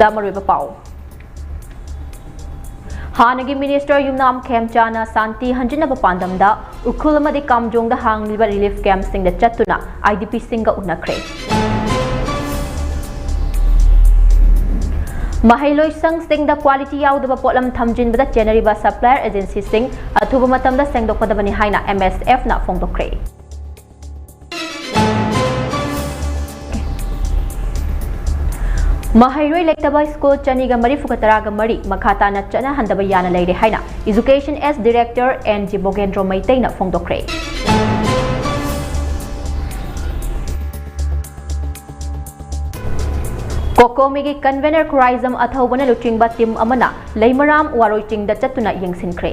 ꯃꯅꯨꯡꯗ ꯃꯔꯨꯑꯣꯏꯕ ꯄꯥꯎ ꯍꯥꯟꯅꯒꯤ ꯃꯤꯅꯤꯁꯇꯔ ꯌꯨꯝꯅꯥꯝ ꯈꯦꯝꯆꯥꯅ ꯁꯥꯟꯇꯤ ꯍꯟꯖꯤꯟꯅꯕ ꯄꯥꯟꯗꯝꯗ ꯎꯈ꯭ꯔꯨꯜ ꯑꯃꯗꯤ ꯀꯥꯝꯖꯣꯡꯗ ꯍꯥꯡꯂꯤꯕ ꯔꯤꯂꯤꯐ ꯀꯦꯝꯞꯁꯤꯡꯗ ꯆꯠꯇꯨꯅ IDPꯁꯤꯡꯒ ꯎꯅꯈ꯭ꯔꯦ ꯃꯍꯩꯂꯣꯏꯁꯪꯁꯤꯡꯗ ꯀ꯭ꯋꯥꯂꯤꯇꯤ ꯌꯥꯎꯗꯕ ꯄꯣꯠꯂꯝ ꯊꯝꯖꯤꯟꯕꯗ ꯆꯦꯟꯅꯔꯤꯕ ꯁꯞꯄ꯭ꯂꯥꯏꯌꯔ ꯑꯦꯖꯦꯟꯁꯤꯁꯤꯡ ꯑꯊꯨꯕ ꯃꯇꯝꯗ ꯁꯦꯡꯗꯣꯛꯀꯗꯕꯅꯤ ꯍꯥꯏꯅ MSFꯅ ꯐꯣꯡꯗꯣꯛꯈ꯭ꯔꯦ ꯃꯍꯩꯔꯣꯏ ꯂꯩꯇꯕ ꯁ꯭ꯀꯨꯜ 234 ꯃꯈꯥ ꯇꯥꯅ ꯆꯠꯅꯍꯟꯗꯕ ꯌꯥꯅ ꯂꯩꯔꯦ ꯍꯥꯏꯅ Education S Director NG Bogendro Maitayna ꯐꯣꯡꯗꯣꯛꯈ꯭ꯔꯦ CorComꯒꯤ ꯀꯟꯚꯦꯅꯔ ꯈꯨꯔꯥꯏꯖꯝ ꯑꯊꯧꯕꯅ ꯂꯨꯆꯤꯡꯕ ꯇꯤꯝ ꯑꯃꯅ ꯂꯩꯃꯔꯥꯝ ꯋꯥꯔꯣꯏꯆꯤꯡꯗ ꯆꯠꯇꯨꯅ ꯌꯦꯡꯁꯤꯟꯈ꯭ꯔꯦ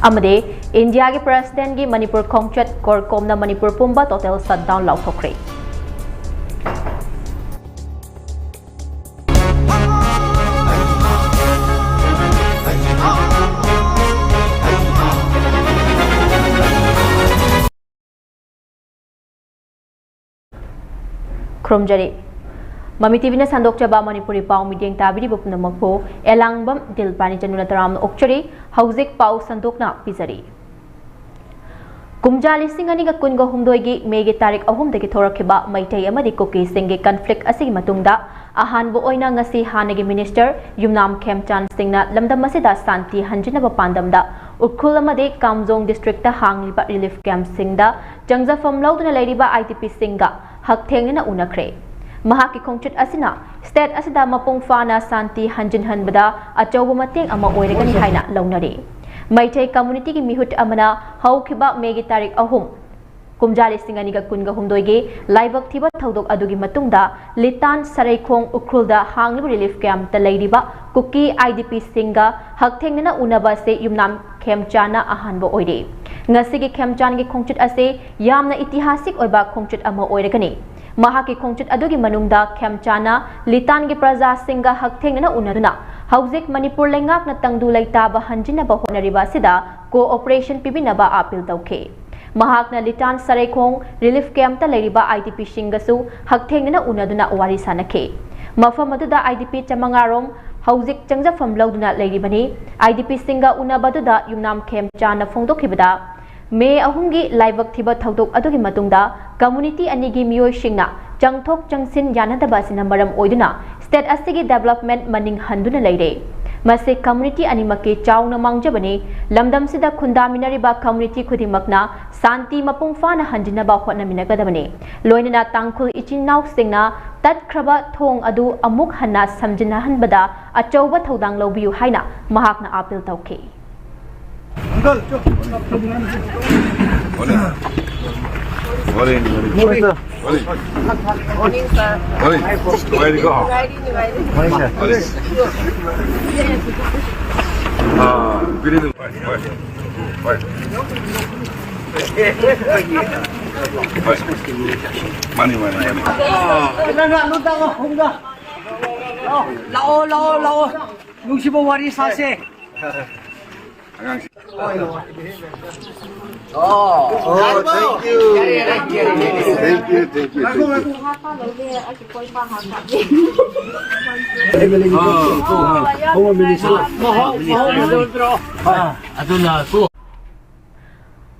ꯑꯃꯗꯤ ꯏꯟꯗꯤꯌꯥꯒꯤ ꯄ꯭ꯔꯦꯁꯤꯗꯦꯟꯠꯒꯤ ꯃꯅꯤꯄꯨꯔ ꯈꯣꯡꯆꯠ CorComꯅ ꯃꯅꯤꯄꯨꯔ ꯄꯨꯝꯕ total shutdown ꯂꯥꯎꯊꯣꯛꯈ꯭ꯔꯦ ꯈꯨꯔꯨꯝꯖꯔꯤ Mami TV na sandokjaba Manipuri pau midyeng tabiriba punamakpo ELANGBAM DILPARANI januna taramna okchari hauzik pau sandokna pizari Kumja lising aniga kunga humdoigi Megi tarik ahumdagi thorakhiba Maitai amadi Kuki singgi conflict asigi matungda ahanbo oina ngasi hanagi minister Yumnam Khemchan singna lamdam asida santi hanjinaba pandamda Ukhrul amadi Kamjong district ta hangliba relief camp singda jangjafam lauduna leiriba IDP singa hakthengna unakhre Mahaki khongchut asina state asida mapung fana santi hanjinhanbada achauba mateng ama oiragani haina launari Maitai community gi mihut amana haukhiba megi tarik ahum kumjali singaniga kunga humdoigi laibak thiba thodok adugi matungda litan saraikhong ukrulda hangliba relief camp ta leiriba kuki IDP singa hakthengna unaba se Yumnam Khemchana ahanbo oire ngasigi Khemchan gi khongchut ase yamna itihasik oiba khongchut ama oiragani Mahaki khongchut adugi manungda Khemchana litan gi praja singa hakthengna unaduna hauzik Manipur lengak na tangdu laitaba hanjinaba honariba sida cooperation pibinaba appeal tawkhe Mahakna litan saraikhong relief camp ta leiriba IDP singasu hakthengna unaduna wari sanakhe mafam aduda IDP chamangarom hauzik changjafam lauduna leiribani IDP singa unabaduda Yumnam Khemchana phongdokhibada May ahungi laibak thiba thodok adugi matungda community anigi miyoi singna changthok changsin yanadaba sina maram oiduna state asigi development maning handuna leire mase community animaki chauna mangjabani lamdam sida khundaminariba community khudimakna santi mapung fana hanjinaba hotnaminagadabani loinana tangkhul ichinnaw singna tatkraba thong adu amuk hanna samjinahanbada achauba thodang lobiyu haina mahakna appeal tawkhe Uncle, Morning. Morning, sir. Morning, sir. Morning. Where do you go? Morning, sir. Good evening. Why? Money. Lao. Nungsibo wari sase. Thank you.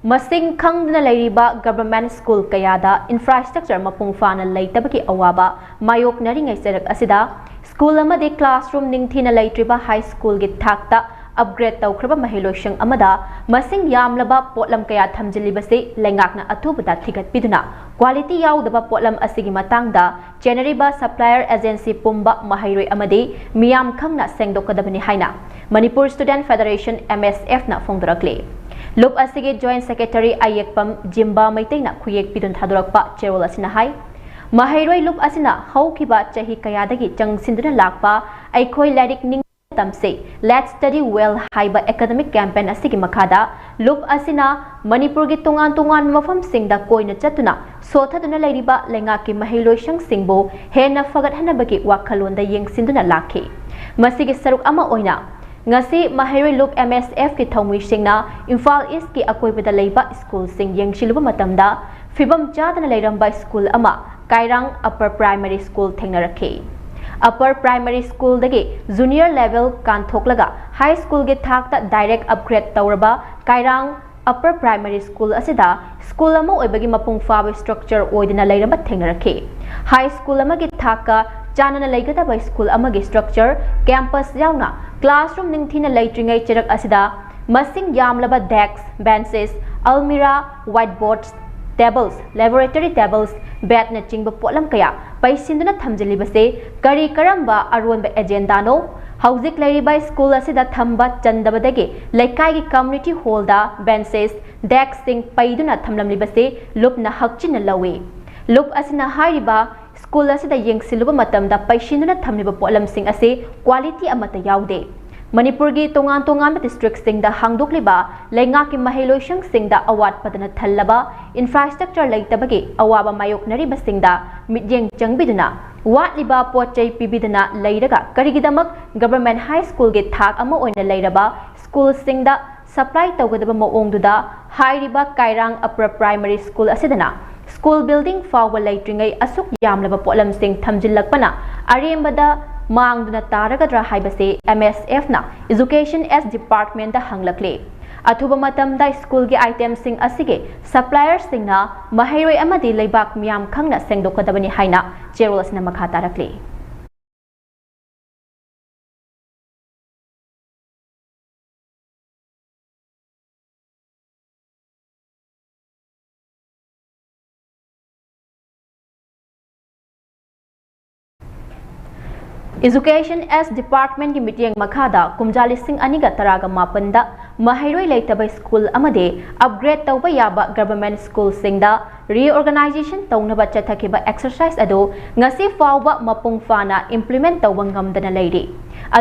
Masing khangduna leiriba government school kayada infrastructure mapung fana leitabaki awaba mayok naringai serak asida school amadi classroom ningthina leitriba high school gi thakta upgrade tawkraba mahiloishang amada masing yamlaba potlam kaya thamjilibase lengakna athubada thigat piduna quality yaudaba potlam asigi matangda generiba supplier agency pumba mahairoi amadi miyam khangna sengdokadabani haina Manipur Student Federation MSF na phongdorakle Lup asigi joint secretary ayekpam Jimba Maitayna khuyek pidun thadorakpa cherol asina hai mahairoi lup asina haukiba chahi kayadagi changsinduna lakpa aikhoi lairik ning tamse let's study well haiba academic campaign asigi makhada lup asina Manipur gi tungan mafam singda koina chatuna sothaduna leiriba lengaki mahiloishang singbo hena fagat hanabagi wakhalonda yengsinduna lakhi masigi saruk ama oina ngasi mahairoi lup MSF ki thongwi singna Imphal East ki akoibada leiba school sing yengsiluba matamda Fibam chadana leiramba school ama Kairang Upper Primary School thengnarake. Upper Primary School dagi junior level kanthoklaga high school ge thakta direct upgrade tawraba Kairang Upper Primary School asida school ama oibagi mapung faba structure oidina leiramba thengnarake. High school ama ge thaka chanana leigata by school ama ge structure campus yauna classroom ningthina leitringai cherak asida masing yamlaba desks, benches, almirah, whiteboards, tables, laboratory tables, bed na chingba polam kaya paisinduna thamjilibase kari karamba aronba agenda no hauzik lairiba school asida thamba chandabadagi laikai gi community hall da benches desks sing paiduna thamlamlibase loop na hakchina lawi loop asina hairiba school asida yengsiluba matamda paisinduna thamliba polam sing ase quality amata yaude Manipur gi tongan district sing da hangdokliba lenga ki mahiloishang sing da awat padana thallaba infrastructure leitabagi awaba mayok nari basing da midyeng changbiduna watliba pochai pibidana leiraga karigidamak government high school ge thak ama oina leiraba school sing da supply tawgadaba maongduda hairiba Kairang Upper Primary School asidana school building fawa leitringai asuk yamlaba polam sing thamjillakpana arembada Mangduna taragadra haibase MSF na Education S Department da hanglakle. Athuba matam da school gi items sing asige suppliers sing na mahairoi amadi leibak miyam khangna sengdokadabani haina Cherols na makha tarakle. Education S Department ki meeting makhada kumjali sing aniga taraga mapanda mahairoi leitaba school amade upgrade tawba yaba government school singda reorganization tawnaba chathakiba exercise ado ngasi fawba mapung fana implement tawba ngamdana leiri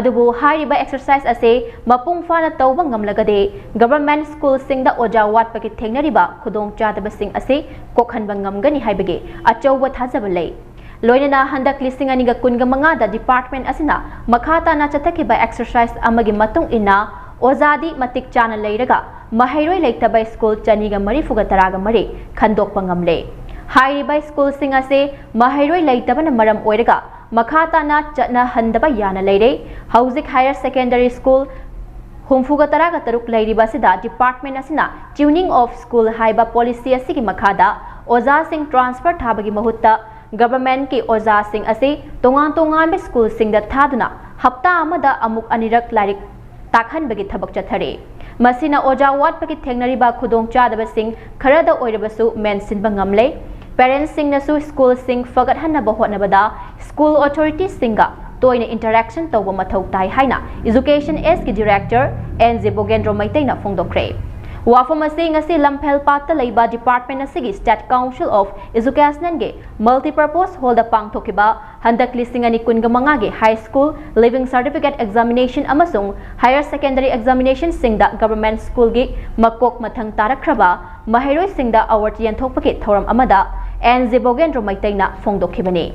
adubu hairiba exercise ase mapung fana tawba ngamlagade government school singda oja watpa ki thengnariba khudong chadaba sing ase kokhanba ngamgani haibage achawba thajaba lei Loinana handak listing aniga kunga manga da department asina makhata na chathakiba exercise amagi matung ina ozadi matik chana leiraga mahairoi leitaba school chaniga mari fuga taraga mari khandokpa ngamle hairiba school sing ase mahairoi leitaba na maram oiraga makhata na chatna handaba yana leire hauzik higher secondary school humfuga taraga taruk leiriba sida department asina tuning of school haiba policy asigi makhada oza sing transfer thabagi mahutta Government ki oza sing ase tongan be school sing da thaduna hapta amada amuk anirak larik takhan bagi thabak chathare masina oja wat paki thengnari ba khudong chadaba sing kharada oirabasu mention bangamle parents sing nasu school sing fagat hanna ba hotnabada school authority singa toina interaction tawba mathau tai haina education S ki director NZ Bogendro Maitai na phongdokre Wafam ngasi lamphel patta leiba department asigi state council of education ge multipurpose hall da pangthokiba handak listing ani kunga manga ge high school living certificate examination amasung higher secondary examination singda government school ge makok mathang tarakraba mahairoi singda award yanthokpaki thoram amada NZ Bogendro Maitaina phongdokhibani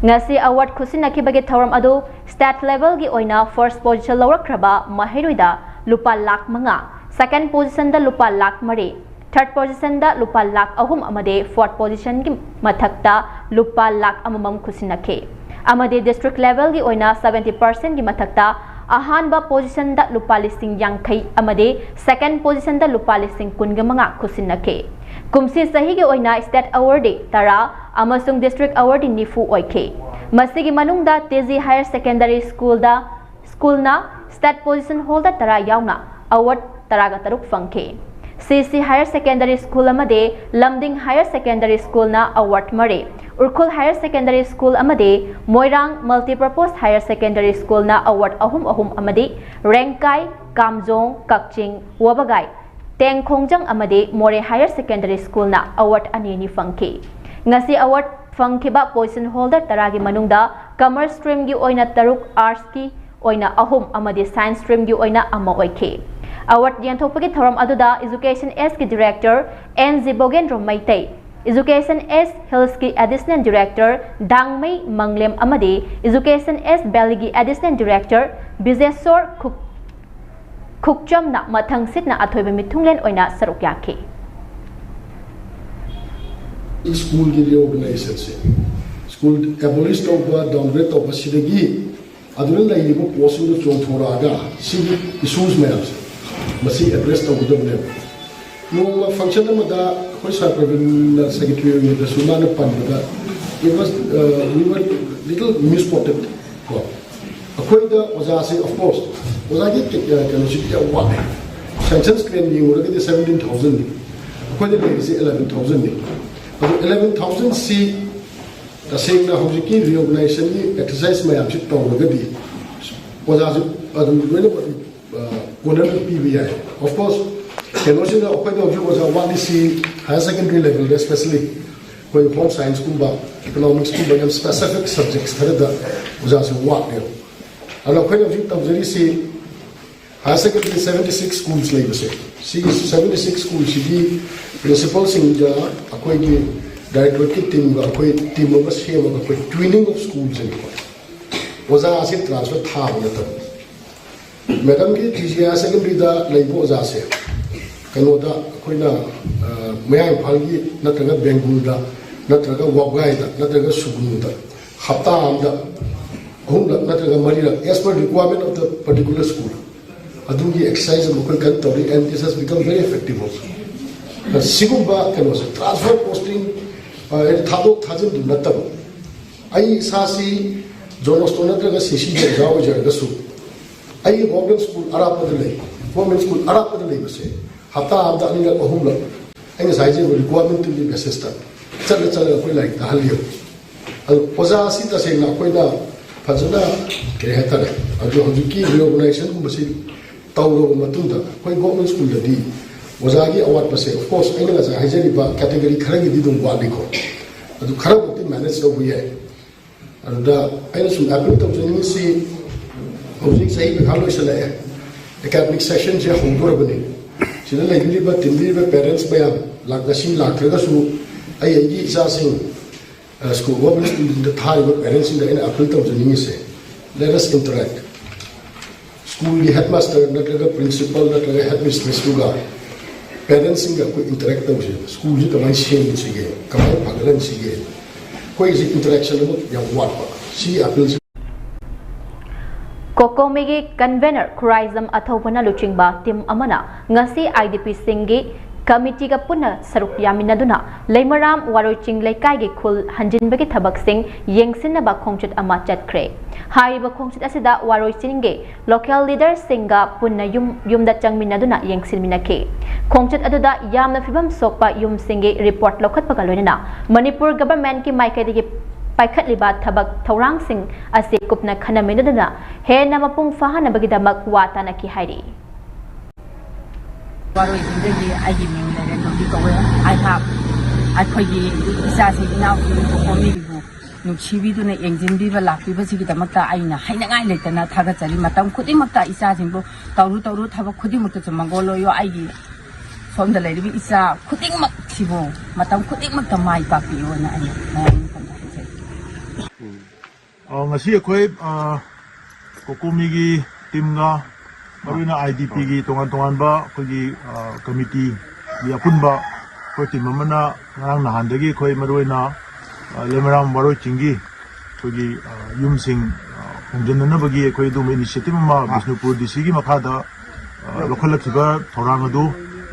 ngasi award khusinakibage thoram adu state level gi oina first position lawrakraba mahairoida lupa lakh manga Second position da lupa lakh mari, third position da lupa lakh ahum amade fourth position ki mathakta lupa lakh amamam khusinakhe. Amade district level gi oina 70% ki mathakta ahanba position da lupa listing yangkai amade second position da lupa listing kunga manga khusinakhe. Kumsi sahi gi oina state award tara amasung district award nifu oikhe. Masigi manungda Tezi Higher Secondary School na state position holder tara yauna award taraga taruk fangke CC Higher Secondary School amade Lamding Higher Secondary School na award mare Urkhul Higher Secondary School amade Moirang Multipurpose Higher Secondary School na award ahum amade Rengkai Kamjong Kakching Wabagai Tengkhongjang amade More Higher Secondary School na award anini fangke ngasi award fangkiba position holder taragi manungda commerce stream gi oina taruk arts ki oina ahum amade science stream gi oina ama oikhe Award yanthokpagi thoram aduda Education S ki Director NZ Bogendro Maitai Education S Hills ki Additional Director Dangmei Manglem amade Education S Valley ki Additional Director Bizesor Khukcham na mathang sit na athoiba mithunglen oina saruk yakhe school की reorganization से school abolish तोबा downgrade तोबा सिद्धि अदुरल लाइनी को posting तो चों थोड़ा आगा सिद्धि issues में आपसे मसी address तो उधर ने नो function में दा कोई सरप्राइवेट secretary में दा सुना न पन दा it was we were little misquoted को अकोई दा वजासे of course वजाके क्या सिद्धि वाले sanctions claim ये हो रहा है 17,000 अकोई दा लेके 11,000 11,000 सी तसेंगना हौजिकी रिओर्गनाइजेशन की एक्सरसाइज में आपसे तौरगदी ओजाजु अदुम लोइना कोनर पीबी है ऑफ कोर्स केनोसिना ओपन ऑफ ओजा वाली सी हायर सेकेंडरी लेवल स्पेशली कोई होम साइंस कुंबा इकोनॉमिक्स कुंबा गम स्पेसिफिक सब्जेक्ट्स खरदा ओजाजु वाक ने अला कोई ऑफ तौजरी सी हायर सेकेंडरी 76 स्कूल्स लेबसे सी 76 स्कूल्स की प्रिंसिपल सिंगा अकोई की डायरेक्टर की टीम का कोई टीम में सेम का कोई ट्रेनिंग ऑफ स्कूल्स है ओजा आसे ट्रांसफर था मतलब मैडम की टीजीआर सेकेंडरी दा लेबो ओजा से कनो दा कोई ना मयां फालगी नत्रगा बेंगुल दा नत्रगा वागाई दा नत्रगा सुगुनु दा हफ्ता आमदा होम नत्रगा मरीरा as per requirement of the particular school अदुगी एक्सरसाइज लोकल कन तोरी and this has become very effective also सिगुबा कनो से ट्रांसफर पोस्टिंग थादोक थाजिन नतब आई सासी जोनोस्टो नत्रगा सीसी जाओ जरगसु आई गवर्नमेंट स्कूल अरापद ले गवर्नमेंट स्कूल अरापद ले बसे हफ्ता आमदा अनिल अहुम ल आई साइजे रिक्वायरमेंट टू बी बेसिस चल कोई लाइक ताहलियो ओजा सी तसेना कोइना फजना के हेतरे अजो हजुकी रिओर्गनाइजेशन गुबसी तौरो मतुंदा कोई गवर्नमेंट स्कूल ददी ओजा की अवार्ड पसे ऑफ कोर्स अइना गा हाइजेरिबा कैटेगरी खरगी दी दुम वालिको अदु खरबती मैनेज तो हुई है अदा अइना सुम एप्पल तो जनिंग सी होजिक सही बखालो इसले एकेडमिक सेशन जे होंदोरबनी सिदा लेगिलिबा तिंदिबा पेरेंट्स बया लागदसी लागथरगसु आई आईगी इसा सिंह स्कूल गवर्नमेंट स्कूल द थारिबा पेरेंट्स इन द इन एप्पल तो जनिंग से लेट अस इंटरैक्ट स्कूल की हेडमास्टर नत्रगा प्रिंसिपल नत्रगा हेडमिस्ट्रेस दुगा पेरेंट्स सिंगा कोई इंटरैक्ट तौसे स्कूल जी कमाई सेम सिगे कमाई फगलन सिगे कोई जी इंटरैक्शन अमु या वाटपा सी एप्पल कोकोमेगी कन्वेनर खुराइजम अथौपना लुचिंगबा टीम अमना ngasi IDP सिंगी कमिटी का पुनः सरुक यामिनदुना लेमराम वारोचिंग लेकाई के खुल हंजिनबगे थबक सिंग येंगसिनबा खोंगचत अमा चतख्रे हारिबा खोंगचत असिदा वारोचिंगे लोकल लीडर सिंगा पुनः युमदा चंगमिनदुना येंगसिनमिनखे खोंगचत अदुदा यामना फिबम सोकपा युम सिंगे रिपोर्ट लौखतपगा लोइना मणिपुर गवर्नमेंट की माइकैदगी पाइखतलिबा थबक थौरांग सिंग असे कुपना खनमिनदुना हेना मपुंग फाहनबगिदमक वातानकी हाइरी वारो इन्दगी आइगी मिंगले नोबी कवे आई हैव आखोगी इसासे इनाव कोकोमीबु नुक्सिबिदुना एंजिनबिबा लाक्बिबसिगी दमकता आइना हाइनागाइ लेतना थागचरी मतम खुदिमकता इसासिंबु तौरु थबक खुदिमकता मंगोलोयो आइगी सोमदा लेरिबि इसा खुदिमक सिबो मतम खुदिमकता माइ पापियोना आइना ngasi akhoi kokomi gi teamga maruna IDP gi tongan ba khoi committee gi apunba khoi team amana ngarang nahan dagi khoi maruina lemaram baroi chingi khoi yumsing honjanna bagi khoi dum initiative ma Bishnupur DC gi makhada lokhalakhiba thorang adu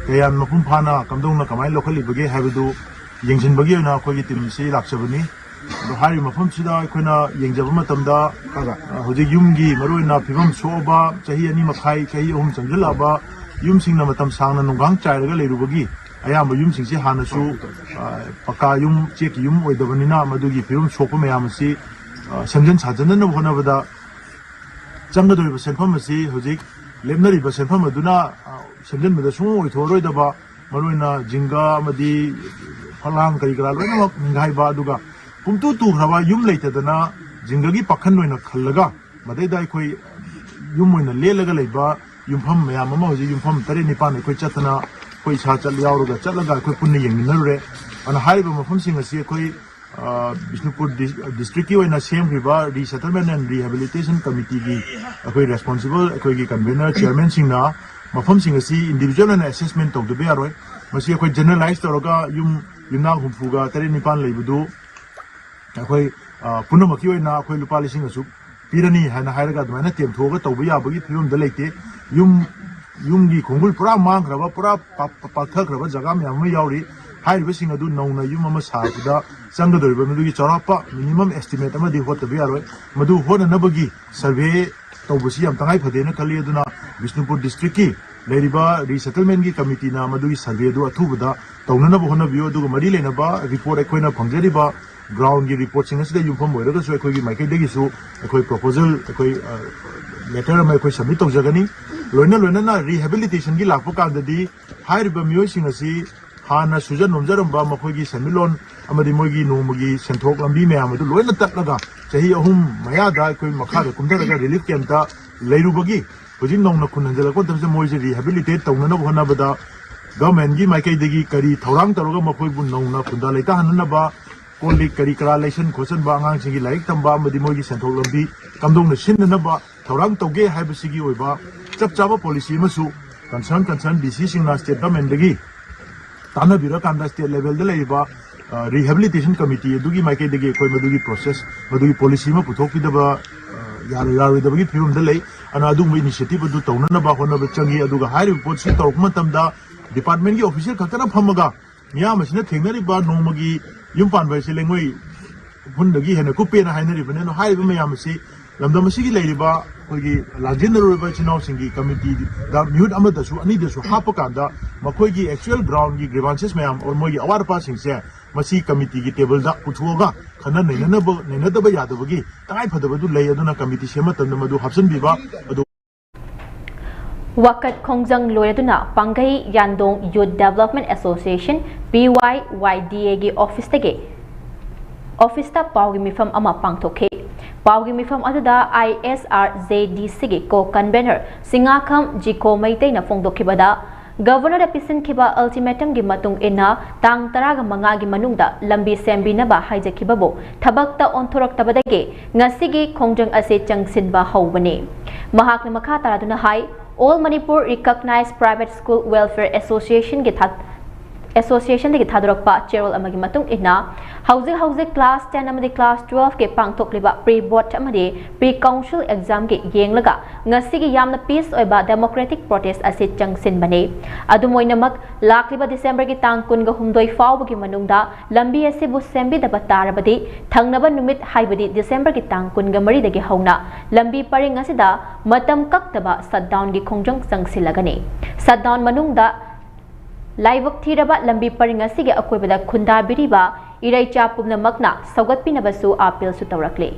kayan mapum phana kamdongna kamai lokhali bagi habadu yengsin bagi na khoi team si laksabani हारी मफम सिदा अखोना येंगजब मतमदा होजे युमगी मरोइना फिबम सोबा चाही अनि मखाई चाही अहुम चंगलाबा युमसिंगना मतम सांगना नुगांग चाइरगा लेरुबगी अयाम युमसिंगसे हानसु पक्का yum check yum ओइदबनिना मदुगी फिबम soap मयामसी समजन साजनन होनबदा चंगदोइब सेनफम असि होजे लेमनरिब सेनफम अदुना समजन मदा सुंग ओइथोरोइदबा मरोइना जिंगा मदी फलांग करिगरा लोइना निगाइबा दुगा पुंतु तुख्रबा युम लेतदना जिंगगी पखन लोइना खल्लगा मदैदा अखोई युम ओइना लेलगा लेबा युमफम मयाम अमा होजे युमफम तरे निपान अखोई चतना कोई सा चल यावरगा चलगा अखोई पुन्ने येंगिनरुरे अन हारिबा मफम सिंग असि अखोई Bishnupur district की ओइना सेमख्रिबा resettlement and rehabilitation committee की अखोई responsible अखोई की convener chairman सिंगना ꯃꯐꯝꯁꯤꯡ ꯑꯁꯤ ꯏꯟꯗꯤꯕꯤꯖꯨꯋꯦꯜ ꯑꯣꯏꯅ ꯑꯦꯁꯦꯁꯃꯦꯟ ꯇꯧꯗꯕ ꯌꯥꯔꯣꯏ ꯃꯁꯤ ꯑꯩꯈꯣꯏ ꯖꯦꯅꯔꯦꯂꯥꯏꯖ ꯇꯧꯔꯒ ꯌꯨꯝꯅꯥꯛ ꯍꯨꯝꯐꯨꯒ 9 ꯂꯩꯕꯗꯨ ꯑꯩꯈꯣꯏ ꯄꯨꯝꯅꯃꯛꯀꯤ ꯑꯣꯏꯅ ꯑꯩꯈꯣꯏ ꯂꯨꯄꯥ 1,000 ꯑꯁꯨꯛ ꯄꯤꯔꯅꯤ ꯍꯥꯏꯅ ꯍꯥꯏꯔꯒ ꯑꯗꯨꯃꯥꯏꯅ ꯇꯦꯝꯊꯣꯛꯑꯒ ꯇꯧꯕ ꯌꯥꯕꯒꯤ ꯐꯤꯕꯝꯗ ꯂꯩꯇꯦ ꯌꯨꯝꯒꯤ ꯈꯣꯡꯒꯨꯜ ꯄꯨꯔꯥ ꯃꯥꯡꯈ꯭ꯔꯕ ꯄꯨꯔꯥ ꯄꯥꯛꯊꯈ꯭ꯔꯕ ꯖꯒꯥ ꯃꯌꯥꯝ ꯑꯃ ꯌꯥꯎꯔꯤ ꯍꯥꯏꯔꯤꯕꯁꯤꯡ ꯑꯗꯨ ꯅꯧꯅ ꯌꯨꯝ ꯑꯃ ꯁꯥꯕꯗ ꯆꯪꯒꯗꯧꯔꯤꯕ ꯃꯗꯨꯒꯤ ꯆꯥꯎꯔꯥꯛꯄ ꯃꯤꯅꯤꯃꯝ ꯑꯦꯁꯇꯤꯃꯦꯠ ꯑꯃꯗꯤ ꯍꯣꯠꯇꯕ ꯌꯥꯔꯣꯏ ꯃꯗꯨ ꯍꯣꯠꯅꯅꯕꯒꯤ ꯁꯔꯚꯦ ꯇꯧꯕꯁꯤ ꯌꯥꯝ ꯇꯉꯥꯏ ꯐꯗꯦꯅ ꯈꯜꯂꯤ ꯑꯗꯨꯅ ꯕꯤꯁꯅꯨꯄꯨꯔ ꯗꯤꯁꯇ꯭ꯔꯤꯛꯀꯤ ꯂꯩꯔꯤꯕ ꯔꯤꯁꯦꯇꯜꯃꯦꯟꯒꯤ ꯀꯃꯤꯇꯤꯅ ꯃꯗꯨꯒꯤ ꯁꯔꯚꯦ ꯑꯗꯨ ꯑꯊꯨꯕꯗ ꯇꯧꯅꯅꯕ ꯍꯣꯠꯅꯕꯤꯌꯨ ꯑꯗꯨꯒ ꯃꯔꯤ ꯂꯩꯅꯕ ꯔꯤꯄꯣꯔꯠ ꯑꯩꯈꯣꯏꯅ ꯐꯪꯖꯔꯤꯕ ꯒ꯭ꯔꯥꯎꯟꯒꯤ ꯔꯤꯄꯣꯔꯠꯁꯤꯡ ꯑꯁꯤꯗ ꯌꯨꯝꯐꯝ ꯑꯣꯏꯔꯒꯁꯨ ꯑꯩꯈꯣꯏꯒꯤ ꯃꯥꯏꯀꯩꯗꯒꯤꯁꯨ ꯑꯩꯈꯣꯏ ꯄ꯭ꯔꯣꯄꯣꯖꯦꯜ ꯑꯩꯈꯣꯏ ꯂꯦꯇꯔ ꯑꯃ ꯑꯩꯈꯣꯏ ꯁꯕꯃꯤꯠ ꯇꯧꯖꯒꯅꯤ ꯂꯣꯏꯅꯅ ꯔꯤꯍꯦꯕꯤꯂꯤꯇꯦꯁꯟꯒꯤ ꯂꯥꯛꯄ ꯀꯥꯟꯗꯗꯤ ꯍꯥꯏꯔꯤꯕ ꯃꯤꯑꯣꯏꯁꯤꯡ ꯑꯁꯤ ꯍꯥꯟꯅ ꯁꯨꯖꯟ ꯅꯣꯝꯖꯔꯝꯕ ꯃꯈꯣꯏꯒꯤ ꯁꯦꯟꯃꯤꯠꯂꯣꯟ ꯑꯃꯗꯤ ꯃꯣꯏꯒꯤ ꯅꯣꯡꯃꯒꯤ ꯁꯦꯟꯊꯣꯛ ꯂꯝꯕꯤ ꯃꯌꯥꯝ ꯑꯗꯨ ꯂꯣꯏꯅ ꯇꯠꯂꯒ ꯆꯍꯤ 3 ꯃꯌꯥꯗ ꯑꯩꯈꯣꯏ ꯃꯈꯥꯗ ꯀꯨꯝꯊꯔꯒ ꯔꯤꯂꯤꯐ ꯀꯦꯝꯞꯇ ꯂꯩꯔꯨꯕꯒꯤ ꯍꯧꯖꯤꯛ ꯅꯧꯅ ꯈꯨꯟ ꯍꯟꯖꯤꯜꯂꯛꯄ ꯃꯇꯝꯁꯤꯗ ꯃꯣꯏꯁꯦ ꯔꯤꯍꯦꯕꯤꯂꯤꯇꯦꯠ ꯇꯧꯅꯅꯕ ꯍꯣꯠꯅꯕꯗ ꯒꯚꯔꯟꯃꯦꯟꯠꯒꯤ ꯃꯥꯏꯀꯩꯗꯒꯤ ꯀꯔꯤ ꯊꯧꯔꯥꯡ ꯇꯧꯔꯒ ꯃꯈꯣꯏꯕꯨ ꯅꯧꯅ ꯈꯨꯟꯗꯥ ꯂꯩꯇꯥꯍꯟꯅꯅꯕ ꯀꯣꯜꯂꯤꯛ ꯀꯔꯤ ꯀꯔꯥ ꯂꯩꯁꯟ ꯈꯣꯠꯆꯟꯕ ꯑꯉꯥꯡꯁꯤꯡꯒꯤ ꯂꯥꯏꯔꯤꯛ ꯇꯝꯕ ꯑꯃꯗꯤ ꯃꯣꯏꯒꯤ ꯁꯦꯟꯊꯣꯛ ꯂꯝꯕꯤ ꯀꯝꯗꯧꯅ ꯁꯤꯟꯅꯅꯕ ꯊꯧꯔꯥꯡ ꯇꯧꯒꯦ ꯍꯥꯏꯕꯁꯤꯒꯤ ꯑꯣꯏꯕ ꯆꯞ ꯆꯥꯕ ꯄꯣꯂꯤꯁꯤ ꯑꯃꯁꯨ ꯀꯟꯁꯔꯟ ꯗꯤꯁꯤꯁꯤꯡꯅ ꯁ꯭ꯇꯦꯠ ꯒꯚꯔꯟꯃꯦꯟꯠꯗꯒꯤ ꯇꯥꯟꯅꯕꯤꯔꯀꯥꯟꯗ ꯁ꯭ꯇꯦꯠ ꯂꯦꯚꯦꯜꯗ ꯂꯩꯔꯤꯕ ꯔꯤꯍꯦꯕꯤꯂꯤꯇꯦꯁꯟ ꯀꯃꯤꯇꯤ ꯑꯗꯨꯒꯤ ꯃꯥꯏꯀꯩꯗꯒꯤ ꯑꯩꯈꯣꯏ ꯃꯗꯨꯒꯤ ꯄ꯭ꯔꯣꯁꯦꯁ ꯃꯗꯨꯒꯤ ꯄꯣꯂꯤꯁꯤ ꯑꯃ ꯄꯨꯊꯣꯛꯄꯤꯗꯕ ꯌꯥꯔꯣꯏꯗꯕꯒꯤ ꯐꯤꯕꯝꯗ ꯂꯩ ꯑꯗꯨꯅ ꯑꯗꯨꯒꯨꯝꯕ ꯏꯅꯤꯁꯤꯌꯦꯇꯤꯚ ꯑꯗꯨ ꯇꯧꯅꯅꯕ ꯍꯣꯠꯅꯕ ꯆꯪꯏ ꯑꯗꯨꯒ ꯍꯥꯏꯔꯤꯕ ꯄꯣꯠꯁꯤ ꯇꯧꯔꯛꯄ ꯃꯇꯝꯗ ꯗꯤꯄꯥꯔꯠꯃꯦꯟꯠꯒꯤ ꯑꯣꯐꯤꯁꯤꯌꯦꯜ ꯈꯛꯇꯅ ꯐꯝꯃꯒ ꯃꯤꯌꯥꯝ ꯑꯁꯤꯅ ꯊꯦꯡꯅꯔꯤꯕ ꯅꯣꯡꯃꯒꯤ ꯌꯨꯝ ꯄꯥꯟꯕ ꯍꯥꯏꯁꯤ ꯂꯩꯉꯣꯏ ꯎꯐꯨꯟꯗꯒꯤ ꯍꯦꯟꯅ ꯀꯨꯞꯄꯦꯅ ꯍꯥꯏꯅꯔꯤꯕꯅꯤ ꯑꯗꯨꯅ ꯍꯥꯏꯔꯤꯕ ꯃꯌꯥꯝ ꯑꯁꯤ ꯂꯝꯗꯝ ꯑꯁꯤꯒꯤ ꯂꯩꯔꯤꯕ ꯑꯩꯈꯣꯏꯒꯤ ꯂꯥꯡꯖꯤꯟꯅꯔꯨꯔꯤꯕ ꯏꯆꯤꯜ ꯏꯅꯥꯎꯁꯤꯡꯒꯤ ꯀꯃꯤꯇꯤꯗ ꯃꯤꯍꯨꯠ ꯑꯃꯗꯁꯨ ꯑꯅꯤꯗꯁꯨ ꯍꯥꯞꯄ ꯀꯥꯟꯗ ꯃꯈꯣꯏꯒꯤ ꯑꯦꯛꯆꯨꯑꯦꯜ ꯒ꯭ꯔꯥꯎꯟꯒꯤ ꯒ꯭ꯔꯤꯚꯥꯟꯁꯦꯁ ꯃꯌꯥꯝ ꯃꯣꯏꯒꯤ ꯑꯋꯥꯠ ꯑꯄꯥꯁꯤꯡꯁꯦ ꯃꯁꯤ ꯀꯃꯤꯇꯤꯒꯤ ꯇꯦꯕꯜꯗ ꯄꯨꯊꯣꯛꯑꯒ ꯈꯟꯅ ꯅꯩꯅꯗꯕ ꯌꯥꯗꯕꯒꯤ ꯇꯉꯥꯏ ꯐꯗꯕꯗꯨ ꯂꯩ ꯑꯗꯨꯅ ꯀꯃꯤꯇꯤ ꯁꯦꯝꯕ ꯃꯇꯝꯗ ꯃꯗꯨ ꯍꯥꯞꯆꯤꯟꯕꯤꯕ ꯑꯗꯨ Wakat Khongjang Loiraduna Pangai Yandong Youth Development Association PYYDA gi office ta Paugi Mifam Ama Pangtokhe Paugi Mifam aduda ISRJDC gi co-convener Singakham Jiko Maitai na Fongdokhibada Governor Episin Kiba ultimatum gi matung ina tang taraga manga gi manungda lambi sembinaba haijakibabo thabakta onthoroktabadagi ngasigi Khongjang ase changsinba hawbane Mahakna makha taraduna hai All Manipur Recognized Private School Welfare Association ki thadrokpa Cheryl amagi matung ina hauzik class 10 amadi class 12 ke pangthokliba pre-board amadi pre-council exam ki yenglaga ngasigi yamna peace oiba democratic protest ase changsin bane adumoinamak lakliba December ki tang 16 fawbagi manungda lambi ase bu sembi daba tarabadi thangnaba numit haibadi December ki tang 13 dagi hauna lambi paring asida matam kaktaba shutdown gi khongjang changsilagani shutdown manungda Laibak Tiraba Lambi Paringasi Akwibada Kunda Biriba, Irai Chapumna Magna, Saugat Pinabasu appeal Sutarakle.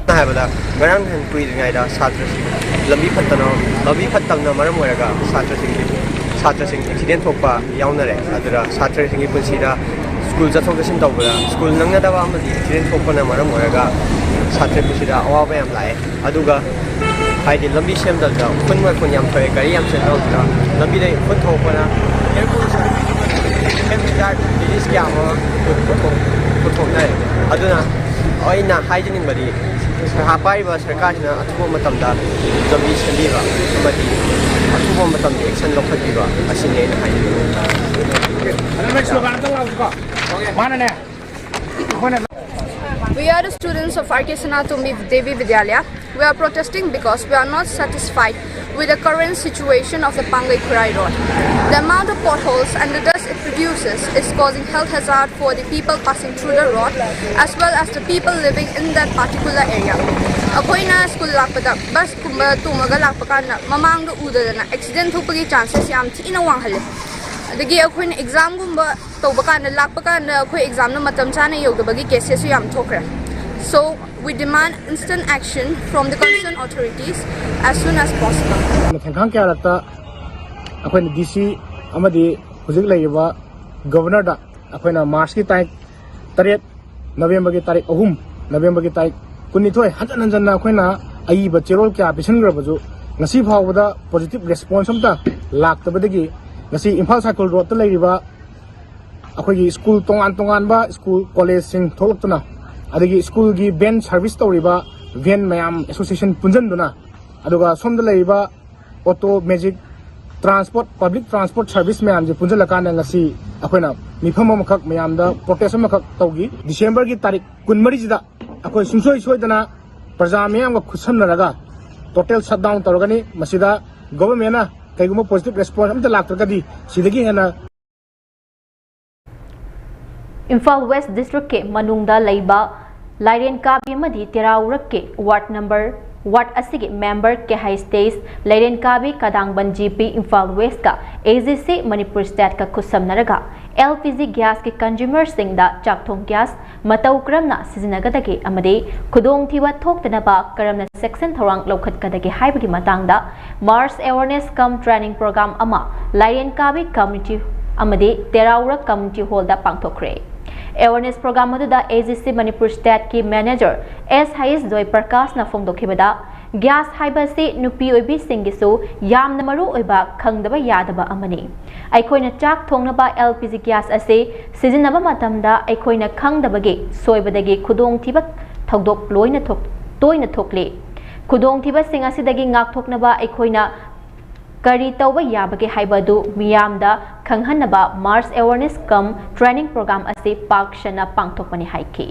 Habada, Garang and Quidinaida, Satrasi, Lambi Patano, Lambi Patana Maramoraga, Satrasing, Accident Hopa, Yaunare, Adra, Satrasing Ipusida, Schools at Fogasin Dobra, School Nangadava, Accident Hopana Maramoraga. Satre pusida awabe am lai aduga haidi lambi sem da phunwa phunyam thoe gari yam chen dog da lambi dai phun thokona airport that is kyama phun nai aduna oina hygienic bari sahabai ba sarkar na athuba matam da lambi sembiba amadi athuba matam action lokhatiba asine na hai We are the students of Artisana Tumbi Devi Vidyalaya. We are protesting because we are not satisfied with the current situation of the Pangai Kurai Road. The amount of potholes and the dust it produces is causing health hazard for the people passing through the road as well as the people living in that particular area. Akoina school lakpada bus kumba tumaga lakpakana mamang do udana accident hupagi chances yam thina wanghale. Adagi akoina exam gumba tobakana lakpakana akoi exam na matam chana yogdabagi cases yam thokra. So we demand instant action from the concerned authorities as soon as possible. Thangkhang kya lata akoina DC amadi hujik laiba governor da akoina March ki tarik 8 November ki tarik 3 November ki tarik 19 hanjan na akoina aiba cherol kya pisangrabaju ngasi phawda positive response amta laktabadagi ngasi Imphal Cycle Road ta laiba akoigi school tongan ba school college sing tholaktuna adagi school gi van service tawriba van mayam association punjanduna aduga somda leiba auto magic transport public transport service mayam je punjalakana ngasi akoina mifam amakak mayam da protest amakak tawgi December gi tarik 23 jida akoi sungsoi soidana praja mayam ga khusannaraga total shutdown taragani masida government na kaiguma positive response amta laktragadi sidagi hena Imphal West District ke manungda leiba Lairen Kabi madi Teraurak ke Ward asigi member ke high stage Lairen Kabi Kadangban GP Imphal West ka AGC Manipur State ka kusamnaraga LPG gas ke consumer singda chakthong gas matau kramna sizinagdagi amade khudong thiwa thoktanaba karamna section thorang lokhatkadagi haibagi matangda Mars awareness cum training program ama Lairen Kabi community amade Teraurak community hall da pangthokre awareness program aduda AGC Manipur State ki manager S Hayes Joy Prakash na phongdokhibada gas haibasi nupi oibi singisu yamna maru oiba khangdaba yadaba amani aikoina chak thongnaba LPG gas ase sizinaba matamda aikoina khangdabagi soibadagi khudong thiba thogdok toina thokle khudong thiba singasidagi ngak thoknaba aikoina Kari tawba yabage haibadu miyamda khanghanaba Mars awareness cum training program ase pakshana pangthokpani haiki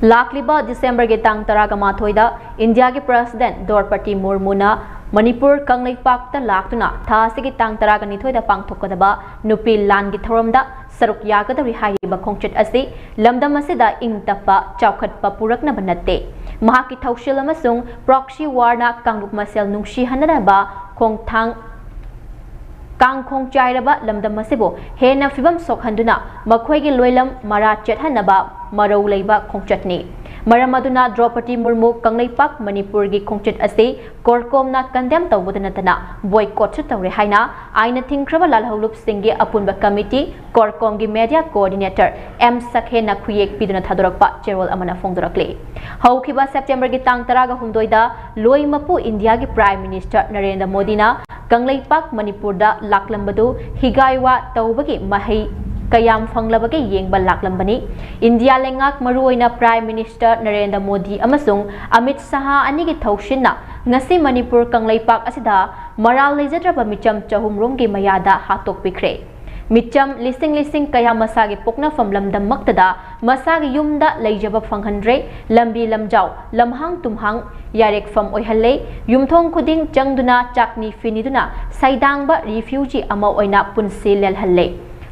Lakliba December ge tang taraga mathoida India ge President Draupadi Murmuna Manipur Kanglaipak ta laktuna tha sigi tang taraga nithoida pangthokadaba nupi lan gi thoramda saruk yagadari haiba khongchet ase lamdam asida ingtapa chaukhatpa purakna banatte mahaki thaushil amasung proxy war na kanglup masel nungshi hanadaba khongthang Kangkhong chairaba lamdam masibo hena fibam sokhanduna makhoigi loilam mara chethanaba marau leiba khongchatni maramaduna Draupadi Murmu Kanglaipak Manipur gi khongchet ase CorCom na condemn tawbudanatana boycott tawre haina aina thingkraba lalholup singgi apunba committee CorCom gi media coordinator M Sakhe na khuyek piduna thadorakpa cherol amana phongdorakle haukiba September gi tang taraga humdoida loimapu India gi Prime Minister Narendra Modi na Kanglaipak Manipur da laklambadu higaiwa tawbagi mahai kayam fanglabagi yengba laklambani India lengak maruoina Prime Minister Narendra Modi amasung Amit Saha anigi thausinna ngasi Manipur Kanglaipak asida maral lejadraba micham chahumromgi mayada hatokpikre micham lising kaya masagi pokna famlamdam maktada masagi yumda leijaba fanghandre lambi lamjau lamhang tumhang yarek fam oihalle yumthong khuding changduna chakni finiduna saidangba refugee ama oina punsi lelhalle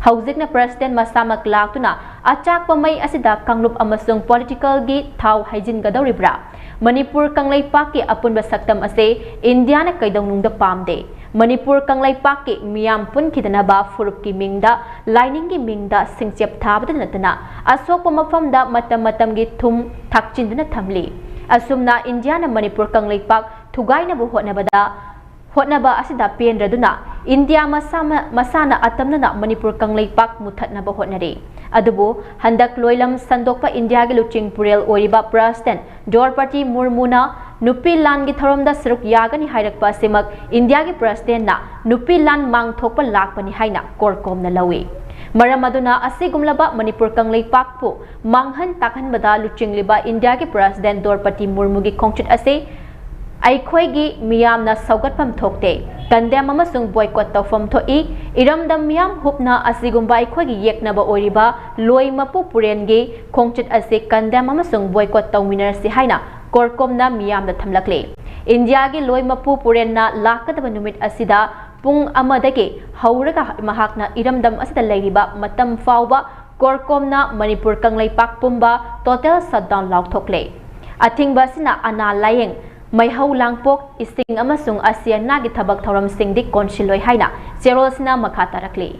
Haujikna President Masamak laktuna achakpa mai asida Kanglup amasung political gi thau haijin gadoribra Manipur Kanglaipak ki apunba saktam ase India na kaidongnungda pamde Manipur Kanglaipak ki miyam pun kidanaba furup ki mingda lining ki mingda singchep thabada natana asokpa mafamda matam gi thum thakchinduna thamli asumna India na Manipur Kanglaipak thugaina bu hotnaba asida pendraduna India masana atamna Manipur Kanglaipak muthatnaba hotnare adubu handak loilam sandokpa India gi luching purel oriba President Draupadi Murmuna nupi lan gi tharomda saruk yagani hairakpa semak India gi President na nupi lan mangthokpa lakpani haina CorCom na lawi maramaduna asigumlaba Manipur Kanglaipak pu manghan takhanbada luchingliba India gi President Draupadi Murmu gi khongchit ase Aikhoigi miyamna saugatpam thokte condemn amasung boycott tawfam thoi iramdam miyam hupna asigumba aikhoigi yeknaba oriba loimapu purengi khongchit ase condemn amasung boycott tawminarsi haina CorCom na miyamna thamlakle India gi loimapu purenna lakadaba numit asida pung amadagi hauraga mahakna iramdam asida leiriba matam fauba CorCom na Manipur Kanglaipak pumba total shutdown laukthokle athingba sina ana layeng Maihau langpok ising amasung ASEAN nagi thabak thoram singdi konsiloi haina cherolsina makha tarakli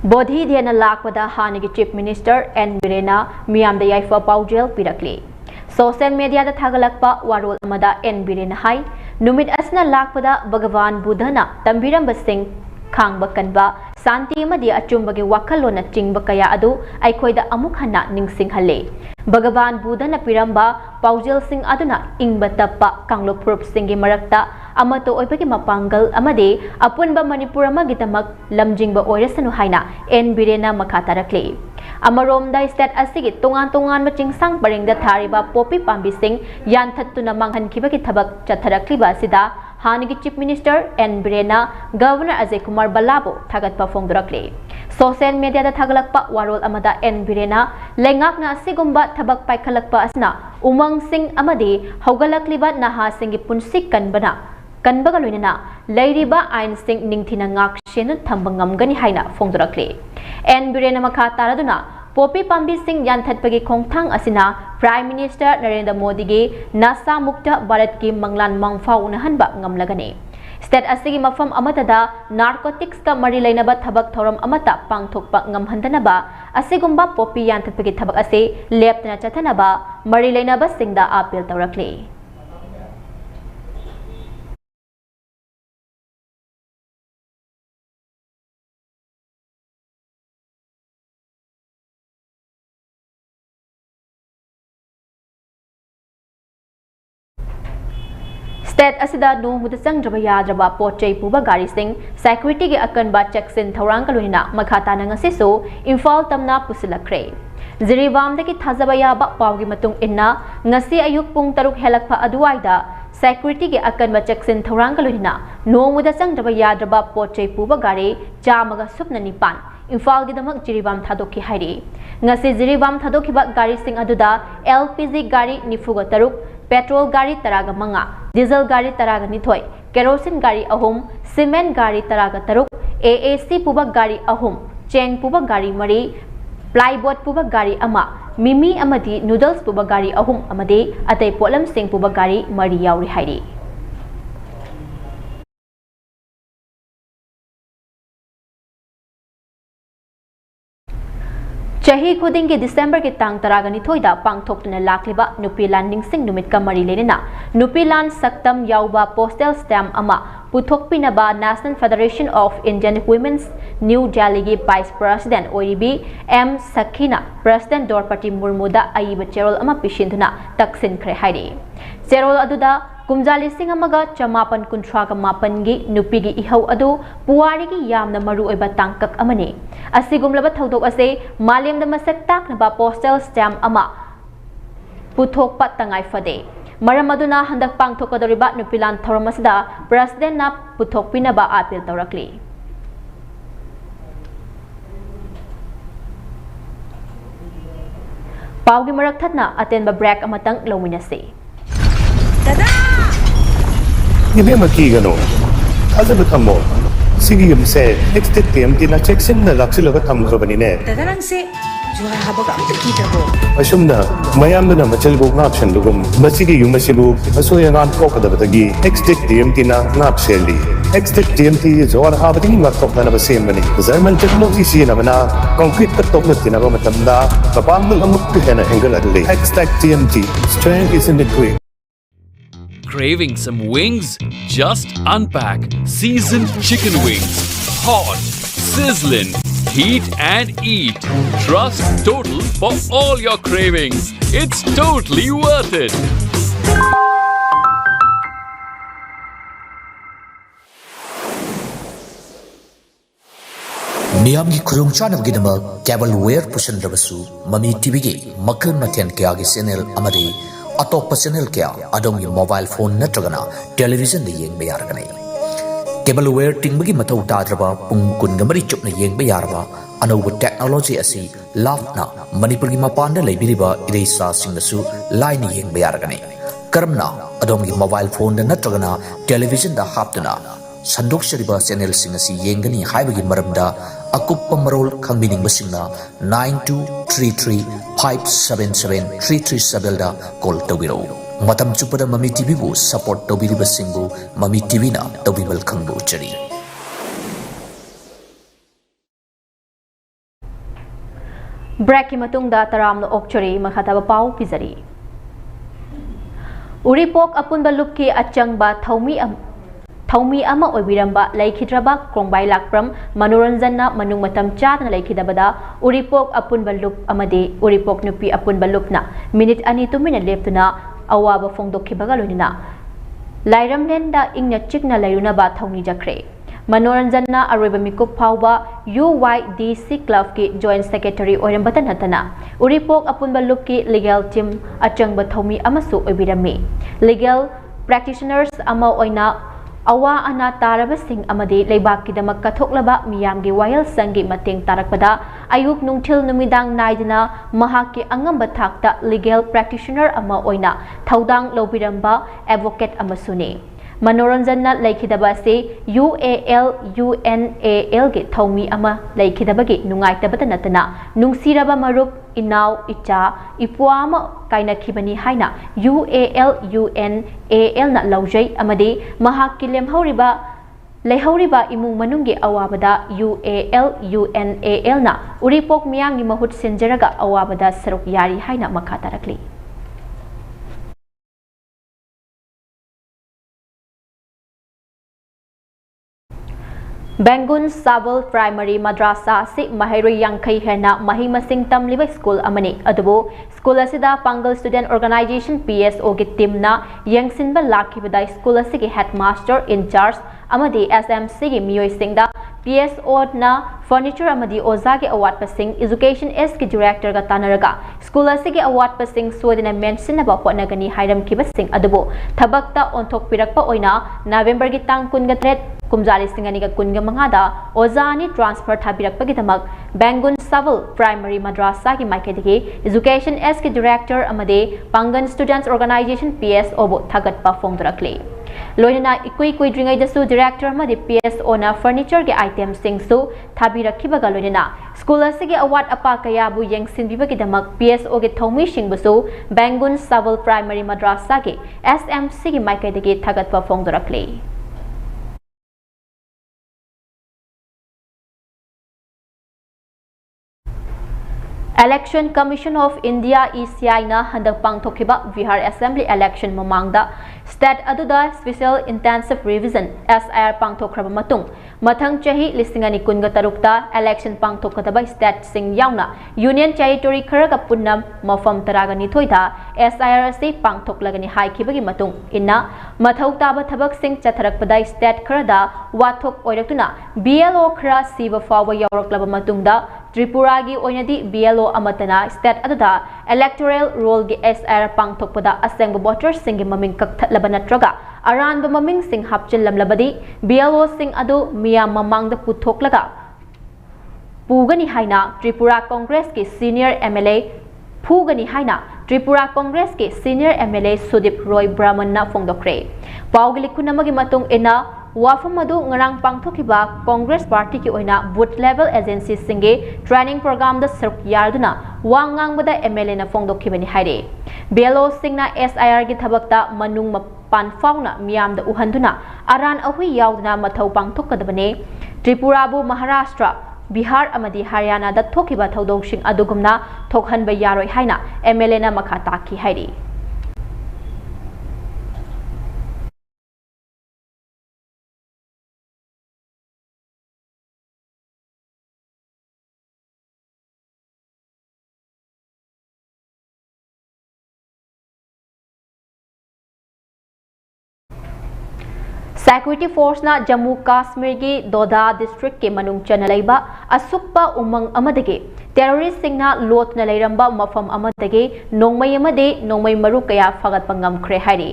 Bodhi Diana Lakpada Hanigi Chief Minister N. Birena Miyam the Yaifa Paujel Pirakli. Social media the Tagalakpa Warul Amada N. Birena Hai, Numit Asna Lakpada Bhagavan Budhana, Tambiram Basing Kang Bakanba, Santi Madi Achumbagi Wakalona Ching Bakaya Adu, Aikoida Amukhana Ning Sing Hale. Bhagavan Budhana Piramba, Paujel Sing Aduna, Ing Batapa, Kanglo Prup Singi Marakta, Amato Oipaki Mapangal, Amade, Apunba Manipura Magitamak, Lamjingba Oresanu Haina, N. Birena Makatarakli. Amarom da state asigi tungan maching sang paring da thariba Popi Pambi Singh yan thattuna manghan kibaki thabak chatharakliba sida Hanigi Chief Minister N. Birena Governor Ajay Kumar Balabo thagatpa phongdurakli. Social media da thagalakpa warol amada N. Birena lengakna asigumba thabak paikhalakpa asna Umang Singh amadi haugalakliba naha singi punsik kanbaga loinana leiriba ain sing ningthina ngak shen thambangamgani haina phongdurakli. N. Birena makha taraduna Popi Pambi Singh Yanthatpagi Khongthang asina Prime Minister Narendra Modi gi Nasa Mukta Bharat ki Manglan Mangfa unahanba ngamlagani. State asigi mafam amatada narcotics ka mari lainaba thabak thoram amata pangthokpa ngamhandanaba asigumba Popi Yanthatpagi thabak ase leptana chathanaba mari lainaba singda appeal tawrakli. State asida no mudasang drabaya draba pochai puba gari sing security ge akanba checksin thorang kalunina makhata nangasiso Imphal tamna pusilakre. Ziriwam deki thazabaya ba pawgi matung inna ngasi ayuk pung taruk helakpa aduwaida security ge akanba checksin thorang kalunina no mudasang drabaya draba pochai puba gari jamaga supna nipan Imphal gi damak Ziriwam thadokki hairi. Ngasi Ziriwam thadokkiba gari sing aduda LPG gari nifuga taruk Petrol gari taraga manga, diesel gari taraga nithoi, kerosene gari ahum, cement gari taraga taruk, AAC pubak gari ahum, cheng pubak gari mari, plyboard pubak gari ama, mimi amadi noodles pubak gari ahum amade, atay polam sing pubak gari mari yauri hairi. Chahi khuding ke December ke tang taraga nithoida pangthokna lakliba nupi landing sing numit ka mari lenina nupi land saktam yauba postal stamp ama puthokpinaba National Federation of Indian Women's New Delhi gi Vice President OIB M Sakhina President Dorpati Murmuda aiba cherol ama pishinduna taksin khre hairi cherol aduda Kumjali sing amaga chamapan kunthra ka mapan gi nupi gi ihau adu puwari gi yamna maru oiba tangkak amani asigumlaba thodok ase malem da masak tak na ba postal stamp ama puthok pat tangai fade maram aduna handak pangthokadoriba nupilan thoramasda president na puthok pinaba appeal tawrakli pawgi marak thatna atenba break amatang lominase Ini maki gano, ada betul mo. Sigi yumse, next time tina check sin na laksi laga tham karbani ne. Tadarang se, jual haba ka amta kita bo. Asum na, mayam na macam buk ngap sen lugum. Masigi yumasibu, aso yang an kok ada betagi. Next time tina ngap seli. Next time ti jual haba tinggi ngap kok na basem bani. Zaman teknologi si na mana, concrete ketok na tina ko matamda. Kapang nang amuk kena angle adli. Next time strength is in the quick. Craving some wings? Just unpack seasoned chicken wings. Hot, sizzling, heat and eat. Trust Total for all your cravings. It's totally worth it. Miyamgi khurungchanabgidamak cable ware pushandrabasu Mami TV gi makal mathen kya gi channel amari atop channel kya adom gi mobile phone natragana television de yeng bayargani cable ware tingbagi mathau tadraba pung kun gamari chupna yeng bayarba anoba technology asi lafna manipur gi mapanda leibiriba ireisa singnasu line yeng bayargani karamna adom gi mobile phone natragana television da haptuna sandok shariba channel singasi yengani haibagi maramda akuppa marol khangbining basingna 9233577337 da call tawiro matam chupada Mami TV bu support tawbiri basingbu Mami TV na tawbibal khangbu chari Break ki matungda taramna okchori makhataba pau pizari. Uripok apunba lupki achangba Thaumi ama oibiramba laikhidraba krongbai lakpram manoranjanna manung matam chadna laikhidabada uripok apunba lup amade uripok nupi apunba lupna minute ani tumina leptuna awaba fongdokhibaga loinina lairamlenda ingna chikna lairunaba thauni jakre manoranjanna aroiba mikup phawba UYDC club ki joint secretary oirambata natana uripok apunba lupki legal team achangba thaumi amasu oibirami legal practitioners ama oina awa ana tarabasing amadi leibakkidamak kathoklaba miyamgi wayal sangi mateng tarakpada ayuk nungthil numidang naidina mahakki angamba thakta legal practitioner ama oina thaudang lobiramba advocate amasune manoranjanna laikhidaba se UNAL ge thaumi ama laikhidabagi nungaitabata natana nungsiraba marup inaw icha ipuama kaina khibani haina UNAL na laujai amade mahakki lemhauriba lehauriba imung manunggi awabada UNAL na uripok miyamgi mahut sinjaraga awabada saruk yari haina makha tarakli Bangun Sabal Primary Madrasa si Mahairoi Yangkai Herna Mahi Masing Tamliba School Amani Adubo School Asida Pangal Student Organization PSO ki team na Yangsinba Lakibada School Asigi Headmaster in charge Amadi SMC ki Miyoi Singda PSO na Furniture Amadi Ozagi Award Pasing Education S ki Director ga Tanaraga School Asigi Award Pasing Suadina mention about Nagani Hiram Kibasing Adubo Tabakta Ontok Pirakpa Oina November ki Tang Kungatret Kumjali Singani kunga mangada Ozani transfer thabirakpagidamak Bangun Sabal Primary Madrasa ki maikadigi Education S ki Director amade Pangan Students Organization PSO bo thagatpa fongdorakli Loinana ikui dringai dasu Director amade PSO na furniture ki item singsu thabirakhibaga loinana School asigi award apa kaya bu yengsin bibagidamak PSO ki thomi singbusu Bangun Sabal Primary Madrasa ki SMC ki maikadigi thagatpa fongdorakli Election Commission of India ECI na handak pangthokiba Bihar Assembly election mamangda state aduda special intensive revision SIR pangthokraba matung mathang chahi lisingani kunga tarukta election pangthokadaba state sing yauna union territory kharaga punnam mafam taraga nithoida SIR asi pangthoklagani haikibagi matung inna mathau taba thabak sing chatharakpada state kharada wathok oiraktuna BLO khara siba fawa yauraklaba matungda Tripura gi oinadi BLO amatana state aduda electoral roll gi SR pangthokpada asengba voters sing gi maming kakthatlaba natraga aranba maming sing hapchillamlabadi BLO sing adu miyam mamangda puthoklaga pugani haina Tripura Congress ki senior MLA phugani haina Tripura Congress ki senior MLA Sudip Roy Brahman na fongdokre paugli kunamagi matung ina Wafam adu ngarang pangthokiba Congress Party ki oina booth level agencies singe training program da saruk yarduna wangang bada MLA na fongdokhibani haire BLO singna SIR gi thabakta manung mapan fauna miyam da uhanduna aran ahui yaudna mathau pangthokadabane Tripura bu Maharashtra Bihar amadi Haryana da thokiba thodong sing adugumna thokhanba yaroi haina MLA na makha taki haire Security Force na Jammu Kashmir ki Doda district ke manung chana laiba asukpa umang amadage terrorist singna lot na lairamba mafam amadage nongmai amade nongmai maru kaya fagat pangam khre hari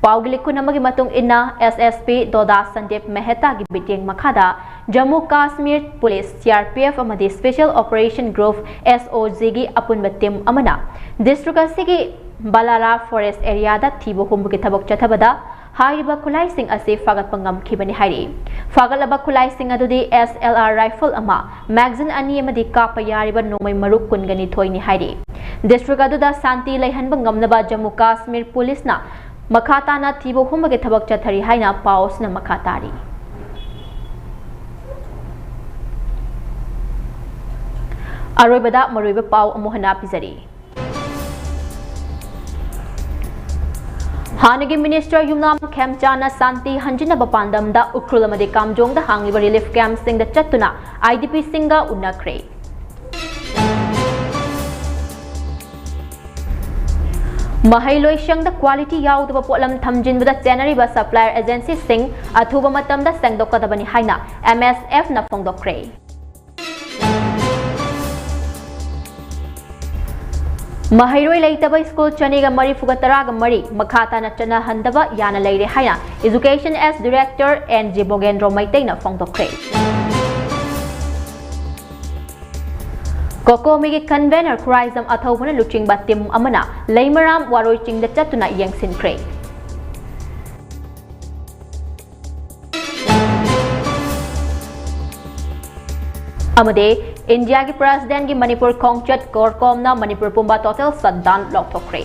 Paugli kunamagi matung inna SSP Doda Sandeep Mehta gi biting makhada Jammu Kashmir Police CRPF amade Special Operation Group SOG gi apun batim amana district asigi Balara Forest area da thibo humbu ki thabok chathabada Hariba Kulai Singh ase fagat pangam khibani hari fagalaba Kulai Singh adudi SLR rifle ama magazine ani amadi kapa yariba nomai maruk kungani thoini hari district aduda santi laihanba ngamnaba Jammu Kashmir Police na makata na thibo humbage thabak chathari haina paus na makatari ꯑꯔꯣꯏꯕꯗ ꯃꯔꯨꯑꯣꯏꯕ ꯄꯥꯎ ꯑꯃꯨꯛ ꯍꯟꯅ ꯄꯤꯖꯔꯤ हानगी minister Yumnam खेमचाना शांति हंजिनब पांडमदा Ukhrul अमदि कामजोंगदा हांगलिबा relief camp सिंगदा चत्तुना IDP सिंगा उन्नख्रे महैलोइशंगदा quality याउदबा pollen थमजिनबदा चेनरिबा supplier agency सिंग अथुबा मतमदा सेंगदोकदबनि हाइना MSF ना फोंगदोख्रे महैरोई लेतबा school चनीगा मरी फुगा तरागा मरी मखाता नचना हंदबा याना लेरे हाइना एजुकेशन एस डायरेक्टर एन जे बोगेंद्रो मैतेना फोंगदोख्रे कोकोमी कन्वेनर खुराइजम अथौबना लुचिंगबा टीम अमना लेमराम वारोई चिंगदा चतुना यंगसिनख्रे अमदे इंडिया की प्रेसिडेंट की मणिपुर खोंगचट CorCom ना मणिपुर पुंबा टोटल सद्दान लौटोख्रे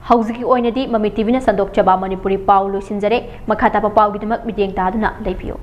हौजिकी ओइनदी ममी टीवी ना संदोकचबा मणिपुरी पाउ लोइसिनजरे मखाता पाउ गिदमक मिटेंग तादुना लेपियो।